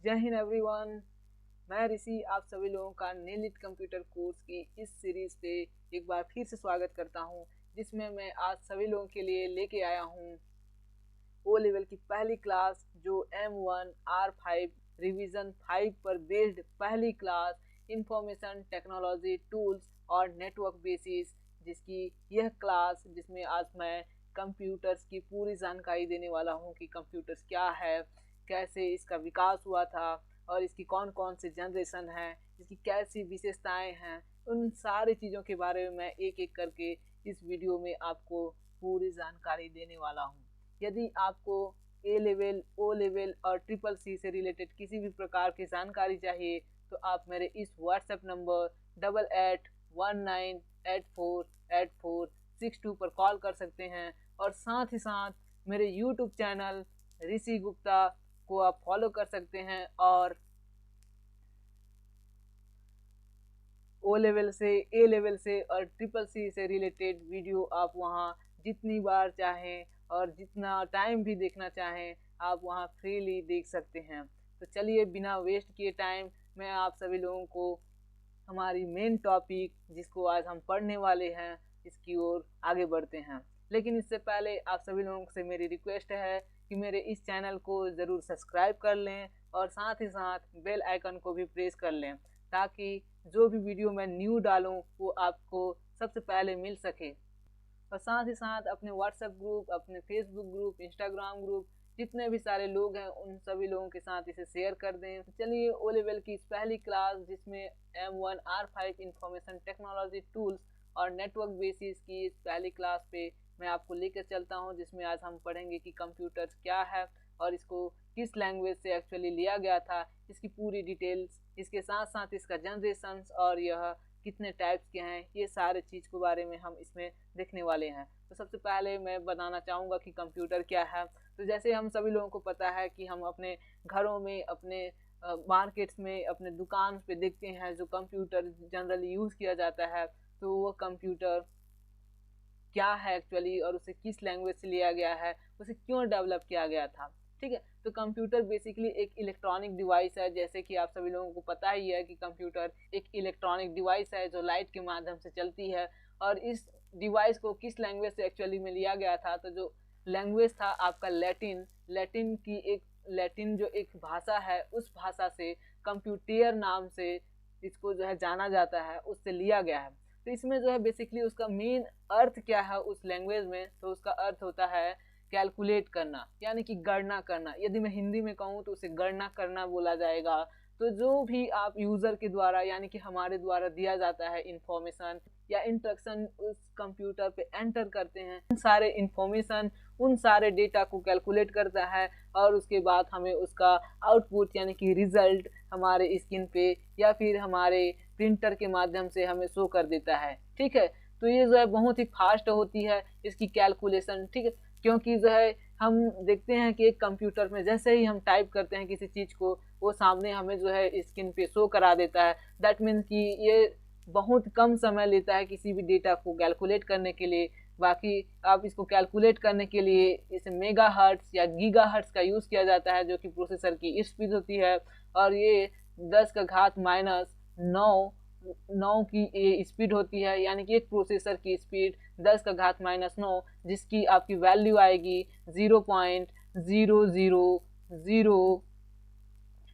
जय हिंद एवरीवन। मैं ऋषि आप सभी लोगों का नीलिट कंप्यूटर कोर्स की इस सीरीज पे एक बार फिर से स्वागत करता हूं, जिसमें मैं आज सभी लोगों के लिए लेके आया हूं ओ लेवल की पहली क्लास, जो M1 R5 रिवीजन 5 पर बेस्ड पहली क्लास इंफॉर्मेशन टेक्नोलॉजी टूल्स और नेटवर्क बेसिस, जिसकी यह क्लास जिसमें आज मैं कंप्यूटर्स की पूरी जानकारी देने वाला हूं कि कंप्यूटर्स क्या है, कैसे इसका विकास हुआ था और इसकी कौन कौन से जनरेशन है, इसकी कैसी विशेषताएं हैं। उन सारी चीज़ों के बारे में मैं एक एक करके इस वीडियो में आपको पूरी जानकारी देने वाला हूं। यदि आपको ए लेवल, ओ लेवल और ट्रिपल सी से रिलेटेड किसी भी प्रकार की जानकारी चाहिए तो आप मेरे इस व्हाट्सएप नंबर 8819848462 पर कॉल कर सकते हैं। और साथ ही साथ मेरे यूट्यूब चैनल ऋषि गुप्ता को आप फॉलो कर सकते हैं और ओ लेवल से, ए लेवल से और ट्रिपल सी से रिलेटेड वीडियो आप वहां जितनी बार चाहें और जितना टाइम भी देखना चाहें आप वहां फ्रीली देख सकते हैं। तो चलिए बिना वेस्ट किए टाइम मैं आप सभी लोगों को हमारी मेन टॉपिक जिसको आज हम पढ़ने वाले हैं इसकी ओर आगे बढ़ते हैं। लेकिन इससे पहले आप सभी लोगों से मेरी रिक्वेस्ट है कि मेरे इस चैनल को ज़रूर सब्सक्राइब कर लें और साथ ही साथ बेल आइकन को भी प्रेस कर लें, ताकि जो भी वीडियो मैं न्यू डालूं वो आपको सबसे पहले मिल सके। और साथ ही साथ अपने व्हाट्सएप ग्रुप, अपने फेसबुक ग्रुप, इंस्टाग्राम ग्रुप, जितने भी सारे लोग हैं उन सभी लोगों के साथ इसे शेयर कर दें। चलिए ओ लेवल की इस पहली क्लास जिसमें M1 R5 information technology tools और नेटवर्क बेसिस की इस पहली क्लास पे मैं आपको लेकर चलता हूं, जिसमें आज हम पढ़ेंगे कि कंप्यूटर्स क्या है और इसको किस लैंग्वेज से एक्चुअली लिया गया था, इसकी पूरी डिटेल्स, इसके साथ साथ इसका जनरेशंस और यह कितने टाइप्स के हैं, ये सारे चीज़ के बारे में हम इसमें देखने वाले हैं। तो सबसे पहले मैं बताना चाहूँगा कि कंप्यूटर क्या है। तो जैसे हम सभी लोगों को पता है कि हम अपने घरों में, अपने मार्केट्स में, अपने दुकान पे देखते हैं जो कंप्यूटर जनरली यूज़ किया जाता है, तो वो कंप्यूटर क्या है एक्चुअली और उसे किस लैंग्वेज से लिया गया है, उसे क्यों डेवलप किया गया था। ठीक है, तो कंप्यूटर बेसिकली एक इलेक्ट्रॉनिक डिवाइस है। जैसे कि आप सभी लोगों को पता ही है कि कंप्यूटर एक इलेक्ट्रॉनिक डिवाइस है जो लाइट के माध्यम से चलती है। और इस डिवाइस को किस लैंग्वेज से एक्चुअली में लिया गया था, तो जो लैंग्वेज था आपका लैटिन जो एक भाषा है, उस भाषा से कंप्यूटर नाम से इसको जो है जाना जाता है, उससे लिया गया है। तो इसमें जो है बेसिकली उसका मेन अर्थ क्या है उस लैंग्वेज में, तो उसका अर्थ होता है कैलकुलेट करना, यानी कि गणना करना। यदि मैं हिंदी में कहूँ तो उसे गणना करना बोला जाएगा। तो जो भी आप यूज़र के द्वारा यानी कि हमारे द्वारा दिया जाता है इंफॉर्मेशन या इंस्ट्रक्शन उस कंप्यूटर पे एंटर करते हैं, उन सारे इंफॉर्मेशन, उन सारे डेटा को कैलकुलेट करता है और उसके बाद हमें उसका आउटपुट यानी कि रिजल्ट हमारे स्क्रीन पे या फिर हमारे प्रिंटर के माध्यम से हमें शो कर देता है। ठीक है, तो ये जो है बहुत ही फास्ट होती है इसकी कैलकुलेशन। ठीक है, क्योंकि जो है हम देखते हैं कि एक कंप्यूटर में जैसे ही हम टाइप करते हैं किसी चीज़ को, वो सामने हमें जो है स्क्रीन पे शो करा देता है। दैट मीन्स कि ये बहुत कम समय लेता है किसी भी डेटा को कैलकुलेट करने के लिए। बाकी आप इसको कैलकुलेट करने के लिए इस मेगा हर्ट्स या गीगा हर्ट्स का यूज़ किया जाता है, जो कि प्रोसेसर की स्पीड होती है। और ये 10 का घात माइनस 9 की ये स्पीड होती है, यानी कि एक प्रोसेसर की स्पीड 10 का घात माइनस 9, जिसकी आपकी वैल्यू आएगी 0.0000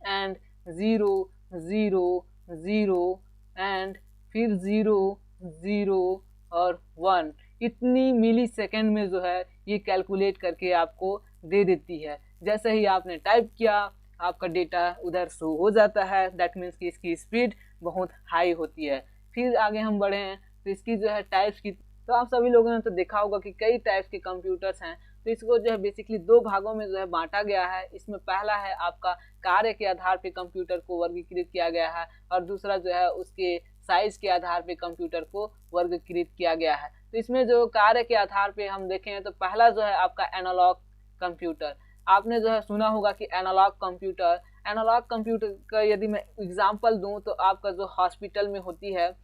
एंड 000 एंड फिर 0 और 1। इतनी मिली सेकेंड में जो है ये कैलकुलेट करके आपको दे देती है। जैसे ही आपने टाइप किया आपका डेटा उधर शो हो जाता है। दैट मीन्स कि इसकी स्पीड बहुत हाई होती है। फिर आगे हम बढ़े हैं तो इसकी जो है टाइप्स की, तो आप सभी लोगों ने तो देखा होगा कि कई टाइप्स के कंप्यूटर्स हैं। तो इसको जो है बेसिकली दो भागों में जो है बांटा गया है। इसमें पहला है आपका कार्य के आधार पे कंप्यूटर को वर्गीकृत किया गया है और दूसरा जो है उसके साइज के आधार पे कंप्यूटर को वर्गीकृत किया गया है। तो इसमें जो कार्य के आधार पे हम देखें तो पहला जो है आपका एनालॉग कंप्यूटर। आपने जो है सुना होगा कि एनालॉग कंप्यूटर का यदि मैं एग्जांपल दूं तो आपका जो हॉस्पिटल में होती है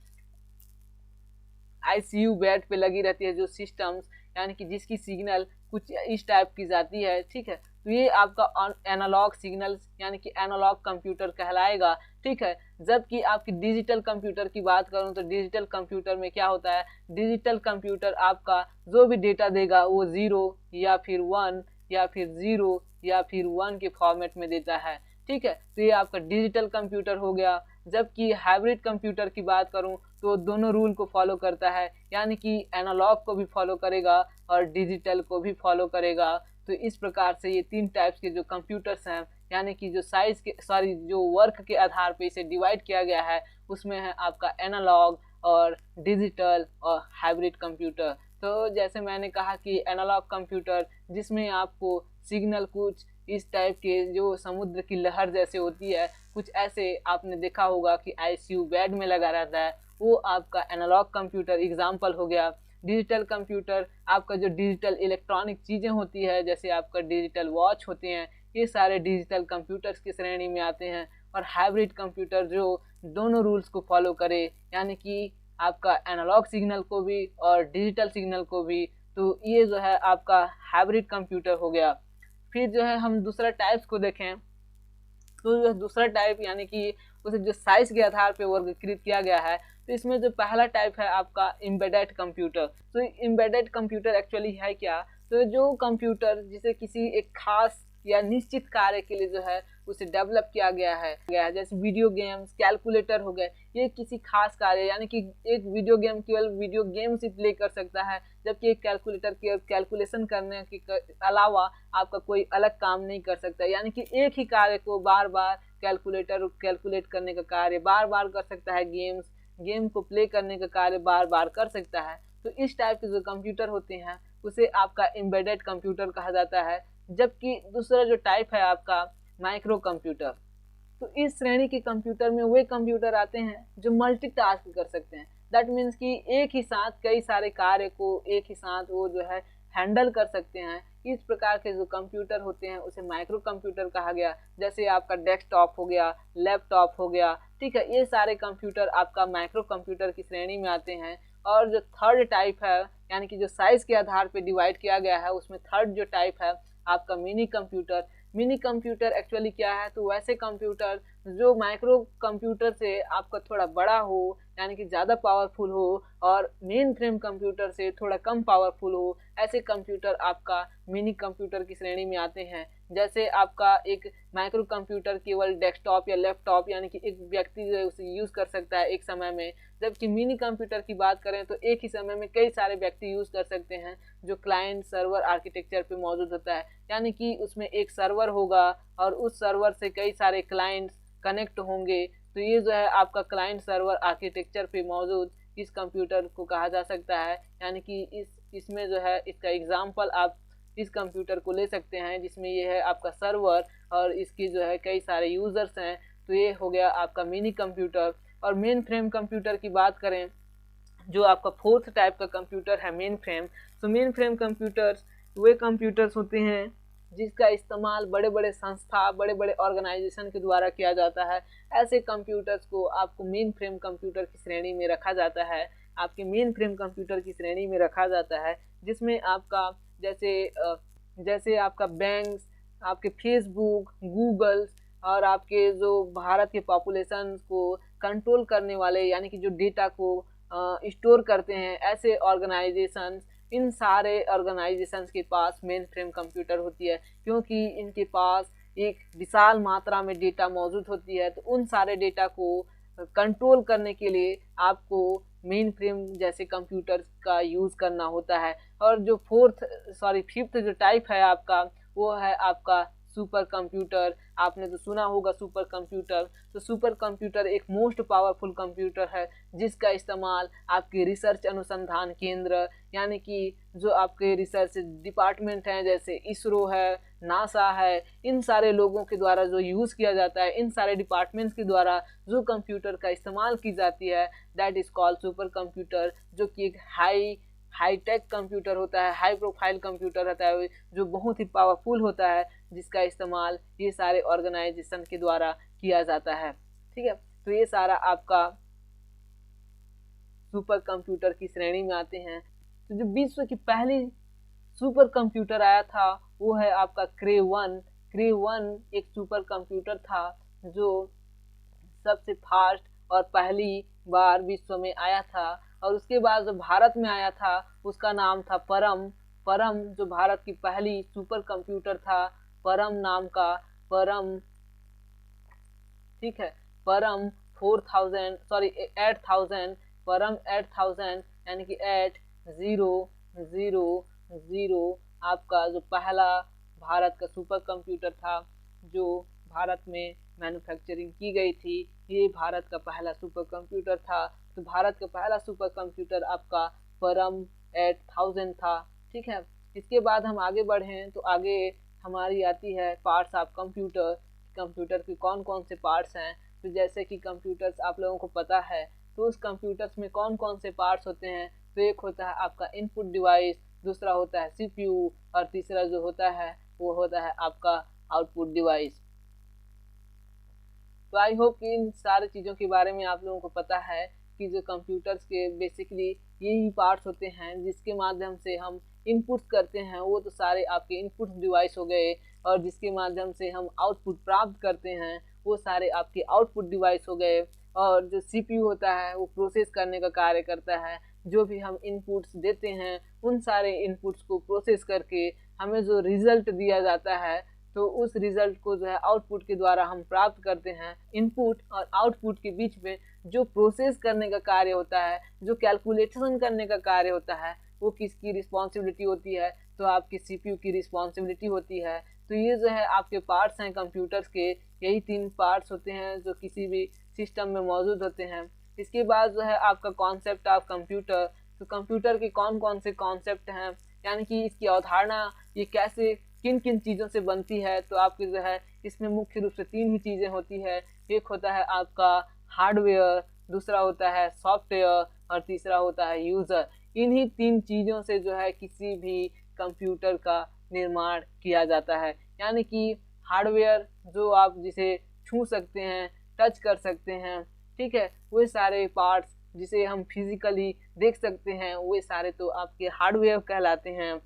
ICU बेड पे लगी रहती है जो सिस्टम्स, यानी कि जिसकी सिग्नल कुछ इस टाइप की जाती है, ठीक है, तो ये आपका एनालॉग सिग्नल यानी कि एनालॉग कंप्यूटर कहलाएगा, ठीक है। जबकि आपकी डिजिटल कंप्यूटर की बात करूं तो डिजिटल कंप्यूटर में क्या होता है, डिजिटल कंप्यूटर आपका जो भी डेटा देगा वो 0 या फिर 1 या फिर 0 या फिर 1 के फॉर्मेट में देता है, ठीक है। तो ये आपका डिजिटल कंप्यूटर हो गया। जबकि हाइब्रिड कंप्यूटर की बात करूं तो दोनों रूल को फॉलो करता है, यानी कि एनालॉग को भी फॉलो करेगा और डिजिटल को भी फॉलो करेगा। तो इस प्रकार से ये 3 टाइप्स के जो कंप्यूटर्स हैं, यानी कि जो साइज के जो वर्क के आधार पे इसे डिवाइड किया गया है, उसमें है आपका एनालॉग और डिजिटल और हाइब्रिड कंप्यूटर। तो जैसे मैंने कहा कि एनालॉग कंप्यूटर जिसमें आपको सिग्नल कुछ इस टाइप के जो समुद्र की लहर जैसे होती है, कुछ ऐसे आपने देखा होगा कि आईसीयू बेड में लगा रहता है, वो आपका एनालॉग कंप्यूटर एग्जाम्पल हो गया। डिजिटल कंप्यूटर आपका जो डिजिटल इलेक्ट्रॉनिक चीज़ें होती है, जैसे आपका डिजिटल वॉच होते हैं, ये सारे डिजिटल कंप्यूटर्स की श्रेणी में आते हैं। और हाइब्रिड कंप्यूटर जो दोनों रूल्स को फॉलो करे, यानी कि आपका एनालॉग सिग्नल को भी और डिजिटल सिग्नल को भी, तो ये जो है आपका हाइब्रिड कंप्यूटर हो गया। फिर जो है हम दूसरा टाइप्स को देखें तो जो दूसरा टाइप यानी कि उसे जो साइज के आधार पे वर्गीकृत किया गया है, तो इसमें जो पहला टाइप है आपका एम्बेडेड कंप्यूटर। तो एम्बेडेड कंप्यूटर एक्चुअली है क्या, तो जो कंप्यूटर जिसे किसी एक खास या निश्चित कार्य के लिए जो है उसे डेवलप किया गया है, जैसे वीडियो गेम्स, कैलकुलेटर हो गए, ये किसी खास कार्य, यानी कि एक वीडियो गेम केवल वीडियो गेम्स ही प्ले कर सकता है, जबकि एक कैलकुलेटर के कैलकुलेशन करने के अलावा आपका कोई अलग काम नहीं कर सकता, यानी कि एक ही कार्य को बार बार कैलकुलेटर कैलकुलेट करने का कार्य बार बार कर सकता है, गेम को प्ले करने का कार्य बार बार कर सकता है। तो इस टाइप के जो कंप्यूटर होते हैं उसे आपका एम्बेडेड कंप्यूटर कहा जाता है। जबकि दूसरा जो टाइप है आपका माइक्रो कंप्यूटर, तो इस श्रेणी के कंप्यूटर में वे कंप्यूटर आते हैं जो मल्टीटास्क कर सकते हैं। दैट मीन्स कि एक ही साथ कई सारे कार्य को एक ही साथ वो जो है हैंडल कर सकते हैं। इस प्रकार के जो कंप्यूटर होते हैं उसे माइक्रो कंप्यूटर कहा गया। जैसे आपका डेस्कटॉप हो गया, लैपटॉप हो गया, ठीक है, ये सारे कंप्यूटर आपका माइक्रो कंप्यूटर की श्रेणी में आते हैं। और जो थर्ड टाइप है, यानी कि जो साइज के आधार पर डिवाइड किया गया है, उसमें थर्ड जो टाइप है आपका mini computer. Mini computer actually क्या है, तो वैसे कंप्यूटर जो माइक्रो कंप्यूटर से आपका थोड़ा बड़ा हो, यानी कि ज़्यादा पावरफुल हो, और मेन फ्रेम कंप्यूटर से थोड़ा कम पावरफुल हो, ऐसे कंप्यूटर आपका मिनी कंप्यूटर की श्रेणी में आते हैं। जैसे आपका एक माइक्रो कंप्यूटर केवल डेस्कटॉप या लैपटॉप यानी कि एक व्यक्ति जो है उसे यूज़ कर सकता है एक समय में, जबकि मिनी कंप्यूटर की बात करें तो एक ही समय में कई सारे व्यक्ति यूज़ कर सकते हैं, जो क्लाइंट सर्वर आर्किटेक्चर पे मौजूद होता है। यानी कि उसमें एक सर्वर होगा और उस सर्वर से कई सारे क्लाइंट्स कनेक्ट होंगे, तो ये जो है आपका क्लाइंट सर्वर आर्किटेक्चर पे मौजूद इस कंप्यूटर को कहा जा सकता है। यानी कि इसमें जो है इसका एग्जाम्पल आप इस कंप्यूटर को ले सकते हैं, जिसमें ये है आपका सर्वर और इसकी जो है कई सारे यूज़र्स हैं। तो ये हो गया आपका मिनी कंप्यूटर। और मेन फ्रेम कंप्यूटर की बात करें, जो आपका फोर्थ टाइप का कंप्यूटर है मेन फ्रेम। तो मेन फ्रेम कंप्यूटर्स वे कंप्यूटर्स होते हैं जिसका इस्तेमाल बड़े बड़े संस्था, बड़े बड़े ऑर्गेनाइजेशन के द्वारा किया जाता है। ऐसे कंप्यूटर्स को आपको मेन फ्रेम कंप्यूटर की श्रेणी में रखा जाता है, आपके मेन फ्रेम कंप्यूटर की श्रेणी में रखा जाता है, जिसमें आपका जैसे आपका बैंक्स, आपके फेसबुक, गूगल और आपके जो भारत के पॉपुलेशन को कंट्रोल करने वाले, यानी कि जो डेटा को स्टोर करते हैं, ऐसे ऑर्गेनाइजेशंस, इन सारे ऑर्गेनाइजेशंस के पास मेन फ्रेम कंप्यूटर होती है, क्योंकि इनके पास एक विशाल मात्रा में डेटा मौजूद होती है। तो उन सारे डेटा को कंट्रोल करने के लिए आपको मेन फ्रेम जैसे कंप्यूटर का यूज़ करना होता है। और जो फिफ्थ जो टाइप है आपका, वो है आपका सुपर कंप्यूटर। आपने तो सुना होगा सुपर कंप्यूटर। तो सुपर कंप्यूटर एक मोस्ट पावरफुल कंप्यूटर है जिसका इस्तेमाल आपके रिसर्च अनुसंधान केंद्र, यानी कि जो आपके रिसर्च डिपार्टमेंट हैं, जैसे इसरो है, नासा है, इन सारे लोगों के द्वारा जो यूज़ किया जाता है, इन सारे डिपार्टमेंट्स के द्वारा जो कंप्यूटर का इस्तेमाल की जाती है, that is called super computer, जो कि एक हाईटेक कंप्यूटर होता है, हाई प्रोफाइल कंप्यूटर होता है, जो बहुत ही पावरफुल होता है, जिसका इस्तेमाल ये सारे ऑर्गेनाइजेशन के द्वारा किया जाता है। ठीक है, तो ये सारा आपका सुपर कंप्यूटर की श्रेणी में आते हैं। तो जो विश्व की पहली सुपर कंप्यूटर आया था वो है आपका क्रे 1। क्रे 1 एक सुपर कंप्यूटर था जो सबसे फास्ट और पहली बार विश्व में आया था। और उसके बाद जो भारत में आया था उसका नाम था परम। परम जो भारत की पहली सुपर कंप्यूटर था, परम नाम का। परम, ठीक है, परम 8000, परम 8000 यानी कि 8000 आपका जो पहला भारत का सुपर कंप्यूटर था जो भारत में मैन्युफैक्चरिंग की गई थी, ये भारत का पहला सुपर कंप्यूटर था। तो भारत का पहला सुपर कंप्यूटर आपका परम 8000 था। ठीक है, इसके बाद हम आगे बढ़ें तो आगे हमारी आती है पार्ट्स ऑफ कंप्यूटर। कंप्यूटर के कौन कौन से पार्ट्स हैं। तो जैसे कि कंप्यूटर्स आप लोगों को पता है, तो उस कंप्यूटर्स में कौन कौन से पार्ट्स होते हैं। तो एक होता है आपका इनपुट डिवाइस, दूसरा होता है सीपीयू और तीसरा जो होता है वो होता है आपका आउटपुट डिवाइस। तो आई होप कि इन सारी चीज़ों के बारे में आप लोगों को पता है कि जो कंप्यूटर्स के बेसिकली यही पार्ट्स होते हैं जिसके माध्यम से हम इनपुट्स करते हैं, वो तो सारे आपके इनपुट डिवाइस हो गए। और जिसके माध्यम से हम आउटपुट प्राप्त करते हैं वो सारे आपके आउटपुट डिवाइस हो गए। और जो सीपीयू होता है वो प्रोसेस करने का कार्य करता है। जो भी हम इनपुट्स देते हैं उन सारे इनपुट्स को प्रोसेस करके हमें जो रिजल्ट दिया जाता है तो उस रिजल्ट को जो है आउटपुट के द्वारा हम प्राप्त करते हैं। इनपुट और आउटपुट के बीच में जो प्रोसेस करने का कार्य होता है, जो कैलकुलेशन करने का कार्य होता है, वो किसकी रिस्पॉन्सिबिलिटी होती है। तो आपकी सीपीयू की रिस्पॉन्सिबिलिटी होती है। तो ये जो है आपके पार्ट्स हैं कंप्यूटर्स के, यही 3 पार्ट्स होते हैं जो किसी भी सिस्टम में मौजूद होते हैं। इसके बाद जो है आपका कॉन्सेप्ट ऑफ कंप्यूटर। तो कंप्यूटर के कौन कौन से कॉन्सेप्ट हैं, यानी कि इसकी अवधारणा ये कैसे किन किन चीज़ों से बनती है। तो आपके जो है इसमें मुख्य रूप से 3 ही चीज़ें होती है। एक होता है आपका हार्डवेयर, दूसरा होता है सॉफ्टवेयर और तीसरा होता है यूज़र। इन्हीं 3 चीज़ों से जो है किसी भी कंप्यूटर का निर्माण किया जाता है। यानी कि हार्डवेयर जो आप जिसे छू सकते हैं, टच कर सकते हैं, ठीक है, वे सारे पार्ट्स जिसे हम फिजिकली देख सकते हैं वे सारे तो आपके हार्डवेयर कहलाते हैं।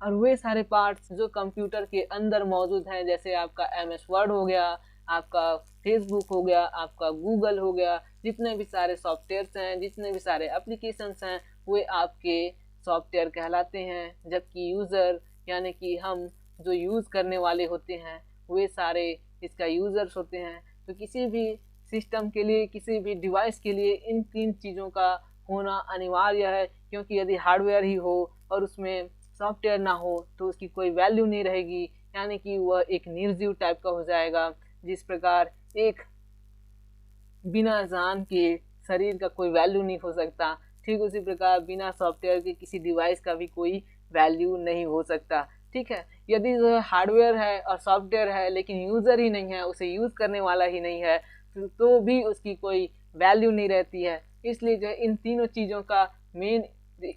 और वे सारे पार्ट्स जो कंप्यूटर के अंदर मौजूद हैं, जैसे आपका MS वर्ड हो गया, आपका फेसबुक हो गया, आपका गूगल हो गया, जितने भी सारे सॉफ्टवेयर्स हैं, जितने भी सारे एप्लीकेशंस हैं, वे आपके सॉफ्टवेयर कहलाते हैं। जबकि यूज़र यानी कि हम जो यूज़ करने वाले होते हैं वे सारे इसका यूज़र्स होते हैं। तो किसी भी सिस्टम के लिए, किसी भी डिवाइस के लिए इन 3 चीज़ों का होना अनिवार्य है, क्योंकि यदि हार्डवेयर ही हो और उसमें सॉफ्टवेयर ना हो तो उसकी कोई वैल्यू नहीं रहेगी, यानी कि वह एक निर्जीव टाइप का हो जाएगा। जिस प्रकार एक बिना जान के शरीर का कोई वैल्यू नहीं हो सकता, ठीक उसी प्रकार बिना सॉफ्टवेयर के किसी डिवाइस का भी कोई वैल्यू नहीं हो सकता। ठीक है, यदि जो हार्डवेयर है और सॉफ्टवेयर है लेकिन यूज़र ही नहीं है, उसे यूज़ करने वाला ही नहीं है, तो भी उसकी कोई वैल्यू नहीं रहती है। इसलिए जो इन तीनों चीज़ों का मेन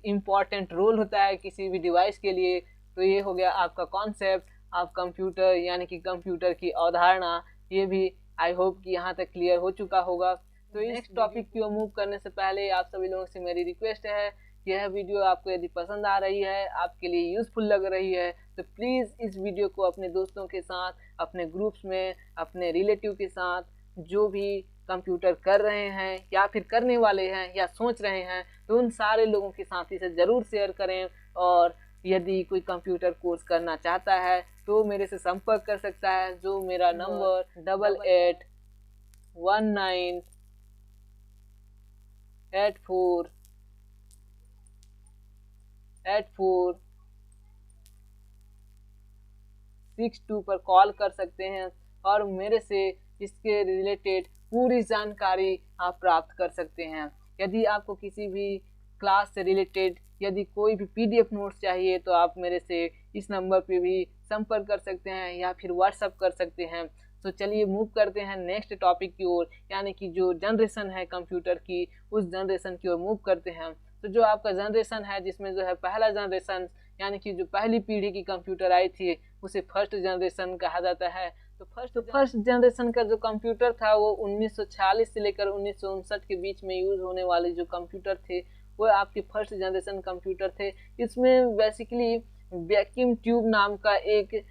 इम्पॉर्टेंट रोल होता है किसी भी डिवाइस के लिए। तो ये हो गया आपका कॉन्सेप्ट ऑफ कंप्यूटर, यानी कि कंप्यूटर की अवधारणा। ये भी आई होप कि यहाँ तक क्लियर हो चुका होगा। तो नेक्स्ट टॉपिक की ओर मूव करने से पहले आप सभी लोगों से मेरी रिक्वेस्ट है कि यह वीडियो आपको यदि पसंद आ रही है, आपके लिए यूज़फुल लग रही है, तो प्लीज़ इस वीडियो को अपने दोस्तों के साथ, अपने ग्रुप्स में, अपने रिलेटिव के साथ, जो भी कंप्यूटर कर रहे हैं या फिर करने वाले हैं या सोच रहे हैं, तो उन सारे लोगों के साथ इसे ज़रूर शेयर करें। और यदि कोई कंप्यूटर कोर्स करना चाहता है तो मेरे से संपर्क कर सकता है, जो मेरा नंबर 88184846 पर कॉल कर सकते हैं और मेरे से इसके रिलेटेड पूरी जानकारी आप प्राप्त कर सकते हैं। यदि आपको किसी भी क्लास से रिलेटेड यदि कोई भी PDF नोट्स चाहिए तो आप मेरे से इस नंबर पे भी संपर्क कर सकते हैं या फिर व्हाट्सअप कर सकते हैं। तो चलिए मूव करते हैं नेक्स्ट टॉपिक की ओर, यानी कि जो जनरेशन है कंप्यूटर की, उस जनरेशन की ओर मूव करते हैं। तो जो आपका जनरेशन है, जिसमें जो है पहला जनरेशन यानी कि जो पहली पीढ़ी की कंप्यूटर आई थी उसे फर्स्ट जनरेशन कहा जाता है। तो फर्स्ट जनरेशन का जो कंप्यूटर था वो 1946 से लेकर 1959 के बीच में यूज़ होने वाले जो कंप्यूटर थे वो आपके फर्स्ट जनरेशन कंप्यूटर थे। इसमें बेसिकली वैक्यूम ट्यूब नाम का एक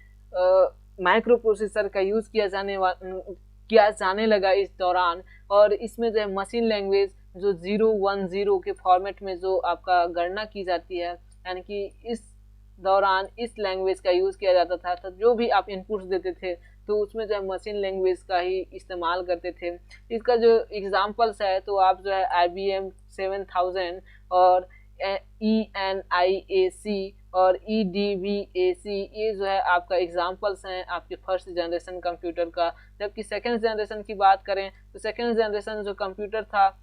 माइक्रो प्रोसेसर का यूज़ किया जाने लगा इस दौरान। और इसमें जो है मशीन लैंग्वेज जो 010 के फॉर्मेट में जो आपका गणना की जाती है, यानी कि इस दौरान इस लैंग्वेज का यूज़ किया जाता था। तो जो भी आप इनपुट्स देते थे तो उसमें जो है मशीन लैंग्वेज का ही इस्तेमाल करते थे। इसका जो एग्जांपल्स है तो आप जो है IBM 7000 और ENIAC और EDVAC, ये जो है आपका एग्जांपल्स हैं आपके फर्स्ट जनरेशन कंप्यूटर का। जबकि सेकेंड जनरेशन की बात करें तो सेकेंड जनरेशन जो कंप्यूटर था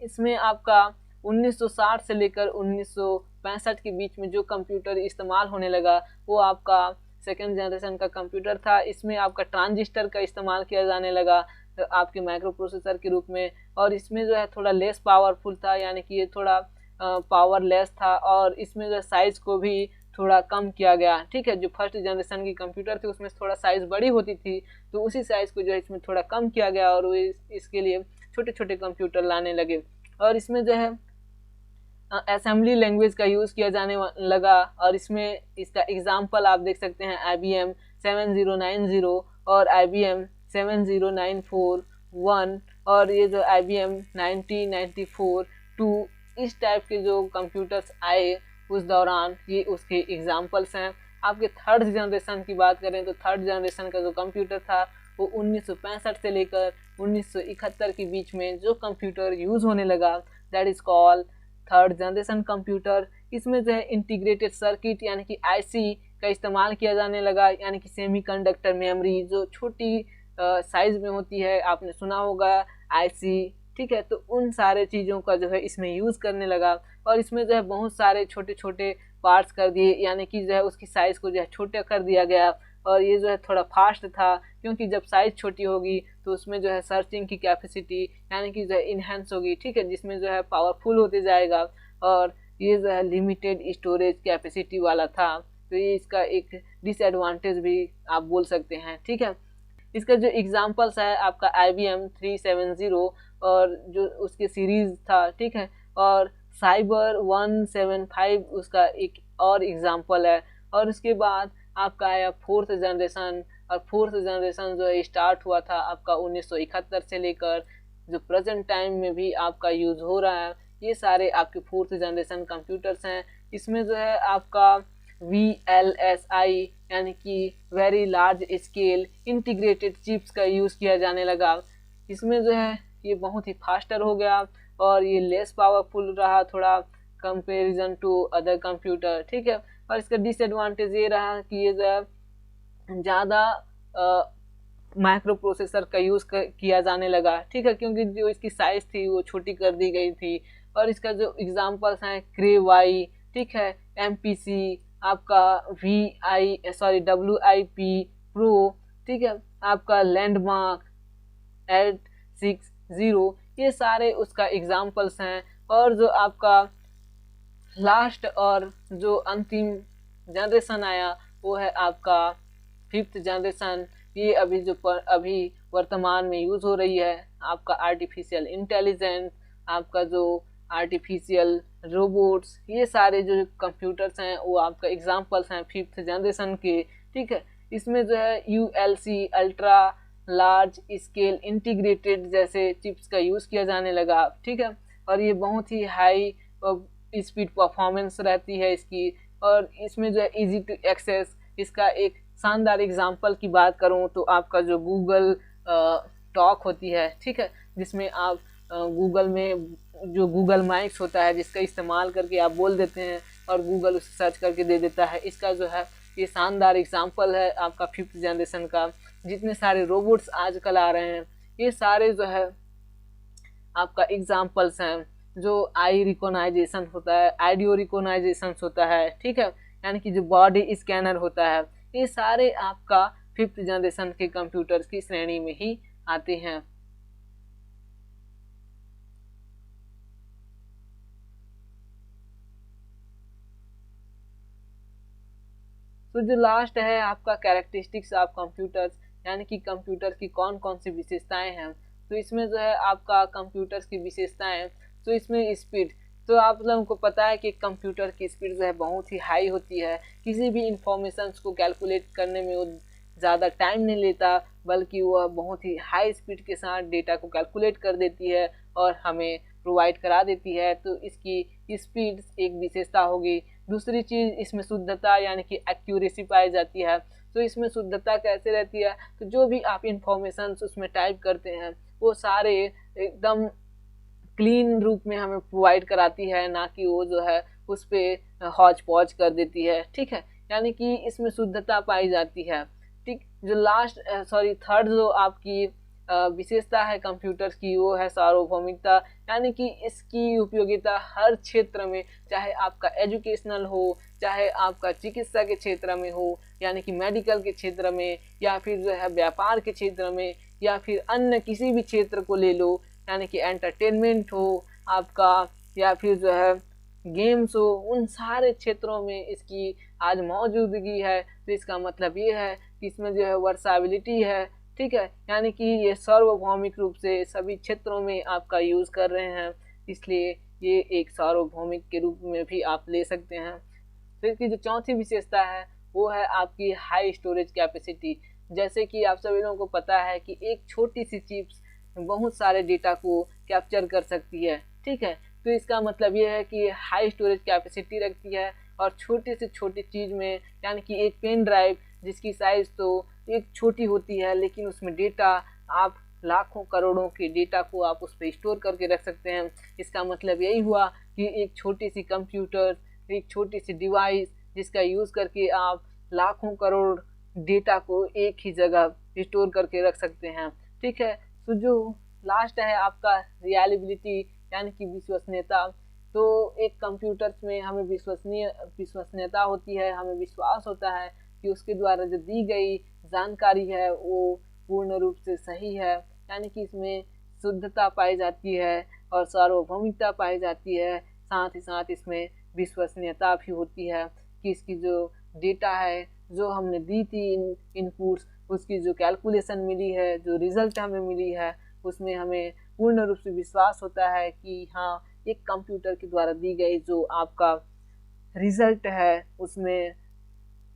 इसमें आपका 1960 से लेकर 1965 के बीच में जो कंप्यूटर इस्तेमाल होने लगा वो आपका सेकेंड जनरेशन का कंप्यूटर था। इसमें आपका ट्रांजिस्टर का इस्तेमाल किया जाने लगा आपके माइक्रो प्रोसेसर के रूप में, और इसमें जो है थोड़ा लेस पावरफुल था, यानी कि ये थोड़ा पावरलेस था, और इसमें जो साइज़ को भी थोड़ा कम किया गया। ठीक है, जो फर्स्ट जनरेशन की कंप्यूटर थी उसमें थोड़ा साइज़ बड़ी होती थी, तो उसी साइज़ को जो है इसमें थोड़ा कम किया गया और वो इसके लिए छोटे छोटे कंप्यूटर लाने लगे। और इसमें जो है असेंबली लैंग्वेज का यूज़ किया जाने लगा, और इसमें इसका एग्जांपल आप देख सकते हैं IBM 7090 और IBM 70941 और ये जो IBM 9094 2, इस टाइप के जो कंप्यूटर्स आए उस दौरान, ये उसके एग्जांपल्स हैं। आपके थर्ड जनरेशन की बात करें तो थर्ड जनरेशन का जो कंप्यूटर था वो 1965 से लेकर 1971 के बीच में जो कंप्यूटर यूज़ होने लगा, that is called third generation computer. इसमें जो है इंटीग्रेटेड सर्किट यानी कि IC का इस्तेमाल किया जाने लगा, यानी कि सेमीकंडक्टर मेमोरी जो छोटी साइज़ में होती है, आपने सुना होगा IC। ठीक है, तो उन सारे चीज़ों का जो है इसमें यूज़ करने लगा, और इसमें जो है बहुत सारे छोटे छोटे पार्ट्स कर दिए, यानी कि जो है उसकी साइज़ को जो है छोटा कर दिया गया। और ये जो है थोड़ा फास्ट था, क्योंकि जब साइज़ छोटी होगी तो उसमें जो है सर्चिंग की कैपेसिटी यानी कि जो है इन्हेंस होगी। ठीक है, जिसमें जो है पावरफुल होते जाएगा, और ये जो है लिमिटेड स्टोरेज कैपेसिटी वाला था, तो ये इसका एक डिसएडवांटेज भी आप बोल सकते हैं। ठीक है, इसका जो एग्जांपल्स है आपका IBM 370 और जो उसके सीरीज़ था। ठीक है, और साइबर 175 उसका एक और एग्जांपल है। और उसके बाद आपका आया फोर्थ जनरेशन, और फोर्थ जनरेशन जो है स्टार्ट हुआ था आपका 1971 से लेकर जो प्रेजेंट टाइम में भी आपका यूज़ हो रहा है। ये सारे आपके फोर्थ जनरेशन कंप्यूटर्स हैं। इसमें जो है आपका VLSI यानी कि very large scale integrated chips का यूज़ किया जाने लगा। इसमें जो है ये बहुत ही फास्टर हो गया और ये लेस पावरफुल रहा थोड़ा कंपेरिजन टू अदर कंप्यूटर। ठीक है, और इसका डिसएडवांटेज ये रहा कि ये जो है ज़्यादा माइक्रो प्रोसेसर का यूज़ किया जाने लगा। ठीक है, क्योंकि जो इसकी साइज़ थी वो छोटी कर दी गई थी। और इसका जो एग्जांपल्स हैं Cray, ठीक है, MPC, आपका WIP Pro, ठीक है, आपका लैंडमार्क 860, ये सारे उसका एग्जांपल्स हैं। और जो आपका लास्ट और जो अंतिम जनरेशन आया वो है आपका फिफ्थ जनरेशन। ये अभी वर्तमान में यूज़ हो रही है। आपका आर्टिफिशियल इंटेलिजेंस, आपका जो आर्टिफिशियल रोबोट्स, ये सारे जो कंप्यूटर्स हैं वो आपका एग्जांपल्स हैं फिफ्थ जनरेशन के। ठीक है, इसमें जो है ULC ultra large scale integrated जैसे चिप्स का यूज़ किया जाने लगा। ठीक है, और ये बहुत ही हाई स्पीड परफॉर्मेंस रहती है इसकी, और इसमें जो है इजी टू एक्सेस। इसका एक शानदार एग्जांपल की बात करूं तो आपका जो गूगल टॉक होती है, ठीक है, जिसमें आप गूगल में जो गूगल माइक्स होता है जिसका इस्तेमाल करके आप बोल देते हैं और गूगल उसे सर्च करके दे देता है। इसका जो है ये शानदार एग्जांपल है आपका फिफ्थ जनरेशन का। जितने सारे रोबोट्स आजकल आ रहे हैं ये सारे जो है आपका एग्जांपल्स हैं। जो आई रिकॉग्नाइजेशन होता है, ऑडियो रिकॉग्नाइजेशन होता है, ठीक है, यानी कि जो बॉडी स्कैनर होता है, ये सारे आपका फिफ्थ जनरेशन के कंप्यूटर्स की श्रेणी में ही आते हैं। तो जो लास्ट है आपका कैरेक्टरिस्टिक्स ऑफ कंप्यूटर्स, यानी कि कंप्यूटर की कौन कौन सी विशेषताएं हैं। तो इसमें जो है आपका कंप्यूटर्स की विशेषताएं, तो इसमें स्पीड, तो आप लोगों को पता है कि कंप्यूटर की स्पीड जो है बहुत ही हाई होती है। किसी भी इंफॉर्मेशन को कैलकुलेट करने में वो ज़्यादा टाइम नहीं लेता, बल्कि वह बहुत ही हाई स्पीड के साथ डेटा को कैलकुलेट कर देती है और हमें प्रोवाइड करा देती है। तो इसकी स्पीड एक विशेषता होगी। दूसरी चीज़, इसमें शुद्धता यानी कि एक्यूरेसी पाई जाती है। तो इसमें शुद्धता कैसे रहती है, तो जो भी आप इंफॉर्मेशन उसमें टाइप करते हैं वो सारे एकदम क्लीन रूप में हमें प्रोवाइड कराती है, ना कि वो जो है उस पर हौच पौच कर देती है। ठीक है, यानी कि इसमें शुद्धता पाई जाती है। ठीक, जो लास्ट थर्ड जो आपकी विशेषता है कंप्यूटर की, वो है सार्वभौमिकता। यानी कि इसकी उपयोगिता हर क्षेत्र में, चाहे आपका एजुकेशनल हो, चाहे आपका चिकित्सा के क्षेत्र में हो, यानी कि मेडिकल के क्षेत्र में, या फिर जो है व्यापार के क्षेत्र में, या फिर अन्य किसी भी क्षेत्र को ले लो, यानी कि एंटरटेनमेंट हो आपका, या फिर जो है गेम्स हो, उन सारे क्षेत्रों में इसकी आज मौजूदगी है। तो इसका मतलब ये है कि इसमें जो है वर्साबिलिटी है। ठीक है, यानी कि ये सार्वभौमिक रूप से सभी क्षेत्रों में आपका यूज़ कर रहे हैं, इसलिए ये एक सार्वभौमिक के रूप में भी आप ले सकते हैं। तो इसकी जो चौथी विशेषता है वो है आपकी हाई स्टोरेज कैपेसिटी। जैसे कि आप सभी लोगों को पता है कि एक छोटी सी चिप्स बहुत सारे डेटा को कैप्चर कर सकती है। ठीक है, तो इसका मतलब ये है कि हाई स्टोरेज कैपेसिटी रखती है और छोटी से छोटी चीज़ में, यानी कि एक पेन ड्राइव जिसकी साइज़ तो एक छोटी होती है, लेकिन उसमें डेटा आप लाखों करोड़ों के डेटा को आप उस पर स्टोर करके रख सकते हैं। इसका मतलब यही हुआ कि एक छोटी सी कंप्यूटर, एक छोटी सी डिवाइस जिसका यूज़ करके आप लाखों करोड़ डेटा को एक ही जगह स्टोर करके रख सकते हैं। ठीक है, तो जो लास्ट है आपका रिलायबिलिटी यानी कि विश्वसनीयता। तो एक कंप्यूटर में हमें विश्वसनीयता होती है, हमें विश्वास होता है कि उसके द्वारा जो दी गई जानकारी है वो पूर्ण रूप से सही है। यानी कि इसमें शुद्धता पाई जाती है और सार्वभौमिकता पाई जाती है। साथ ही साथ इसमें विश्वसनीयता भी होती है कि इसकी जो डेटा है, जो हमने दी थी इनपुट्स, उसकी जो कैलकुलेशन मिली है, जो रिज़ल्ट हमें मिली है, उसमें हमें पूर्ण रूप से विश्वास होता है कि हाँ, एक कंप्यूटर के द्वारा दी गई जो आपका रिज़ल्ट है उसमें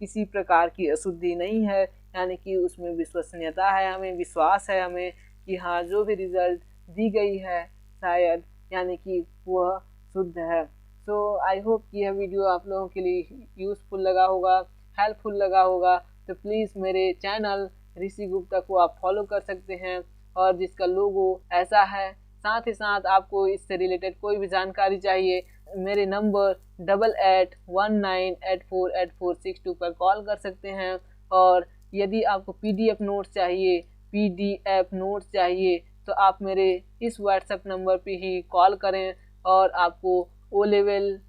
किसी प्रकार की अशुद्धि नहीं है। यानी कि उसमें विश्वसनीयता है, हमें विश्वास है हमें कि हाँ, जो भी रिज़ल्ट दी गई है शायद, यानी कि वह शुद्ध है। सो आई होप कि यह वीडियो आप लोगों के लिए यूज़फुल लगा होगा, हेल्पफुल लगा होगा। तो प्लीज़ मेरे चैनल ऋषि गुप्ता को आप फॉलो कर सकते हैं, और जिसका लोगो ऐसा है। साथ ही साथ आपको इससे रिलेटेड कोई भी जानकारी चाहिए, मेरे नंबर 8819848462 पर कॉल कर सकते हैं। और यदि आपको पीडीएफ नोट्स चाहिए तो आप मेरे इस व्हाट्सएप नंबर पे ही कॉल करें। और आपको ओ लेवल,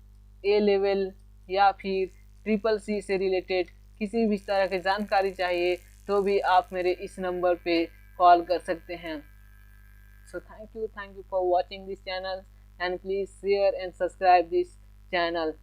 ए लेवल या फिर ट्रिपल सी से रिलेटेड किसी भी तरह की जानकारी चाहिए तो भी आप मेरे इस नंबर पे कॉल कर सकते हैं। So thank you for watching this channel, and please share and subscribe this channel.